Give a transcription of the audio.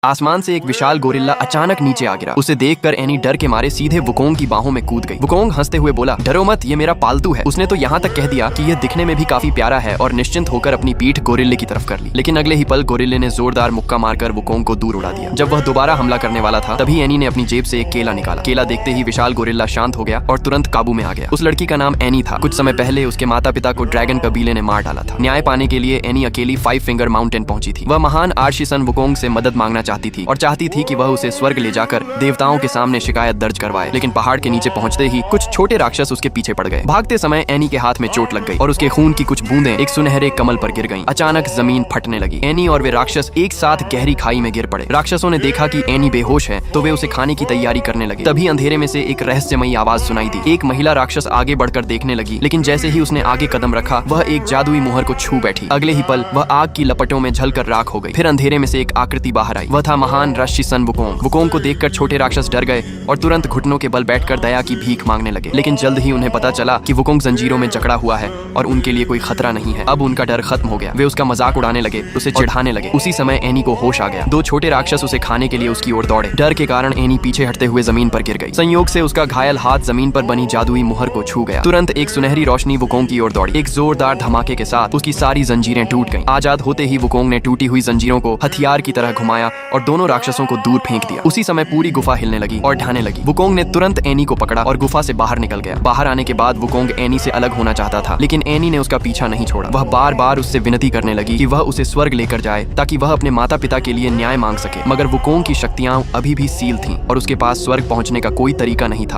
आसमान से एक विशाल गोरिल्ला अचानक नीचे आ गिरा। उसे देखकर एनी डर के मारे सीधे वुकोंग की बाहों में कूद गई। वुकोंग हंसते हुए बोला, डरो मत, ये मेरा पालतू है। उसने तो यहाँ तक कह दिया कि यह दिखने में भी काफी प्यारा है और निश्चिंत होकर अपनी पीठ गोरिल्ले की तरफ कर ली। लेकिन अगले ही पल गोरिल्ले ने जोरदार मुक्का मारकर वुकोंग को दूर उड़ा दिया। जब वह दोबारा हमला करने वाला था तभी एनी ने अपनी जेब से एक केला निकाला। केला देखते ही विशाल गोरिल्ला शांत हो गया और तुरंत काबू में आ गया। उस लड़की का नाम एनी था। कुछ समय पहले उसके माता पिता को ड्रैगन कबीले ने मार डाला था। न्याय पाने के लिए एनी अकेली 5 फिंगर माउंटेन पहुंची थी। वह महान आर्शिसन वुकोंग से मदद मांगना चाहती थी और चाहती थी कि वह उसे स्वर्ग ले जाकर देवताओं के सामने शिकायत दर्ज करवाए। लेकिन पहाड़ के नीचे पहुंचते ही कुछ छोटे राक्षस उसके पीछे पड़ गए। भागते समय एनी के हाथ में चोट लग गई और उसके खून की कुछ बूंदें एक सुनहरे कमल पर गिर गईं। अचानक जमीन फटने लगी। एनी और वे राक्षस एक साथ गहरी खाई में गिर पड़े। राक्षसों ने देखा कि एनी बेहोश है तो वे उसे खाने की तैयारी करने लगे। तभी अंधेरे में से एक रहस्यमयी आवाज सुनाई दी। एक महिला राक्षस आगे बढ़कर देखने लगी, लेकिन जैसे ही उसने आगे कदम रखा वह एक जादुई मुहर को छू बैठी। अगले ही पल वह आग की लपटों में झलकर राख हो गई। फिर अंधेरे में से एक आकृति बाहर आई। वह था महान राक्षसन वुकोंग। वुकोंग को देखकर छोटे राक्षस डर गए और तुरंत घुटनों के बल बैठकर दया की भीख मांगने लगे। लेकिन जल्द ही उन्हें पता चला कि वुकोंग जंजीरों में जकड़ा हुआ है और उनके लिए कोई खतरा नहीं है। अब उनका डर खत्म हो गया। वे उसका मजाक उड़ाने लगे, उसे चिढ़ाने लगे। उसी समय एनी को होश आ गया। 2 छोटे राक्षस उसे खाने के लिए उसकी ओर दौड़े। डर के कारण एनी पीछे हटते हुए जमीन पर गिर गई। संयोग से उसका घायल हाथ जमीन पर बनी जादुई मुहर को छू गया। तुरंत एक सुनहरी रोशनी वुकोंग की ओर दौड़ी। एक जोरदार धमाके के साथ उसकी सारी जंजीरें टूट गईं। आजाद होते ही वुकोंग ने टूटी हुई जंजीरों को हथियार की तरह घुमाया और दोनों राक्षसों को दूर फेंक दिया। उसी समय पूरी गुफा हिलने लगी और ढहने लगी। वुकोंग ने तुरंत एनी को पकड़ा और गुफा से बाहर निकल गया। बाहर आने के बाद वुकोंग एनी से अलग होना चाहता था, लेकिन एनी ने उसका पीछा नहीं छोड़ा। वह बार बार उससे विनती करने लगी कि वह उसे स्वर्ग लेकर जाए ताकि वह अपने माता पिता के लिए न्याय मांग सके। मगर वुकोंग की शक्तियां अभी भी सील थीं और उसके पास स्वर्ग पहुंचने का कोई तरीका नहीं था।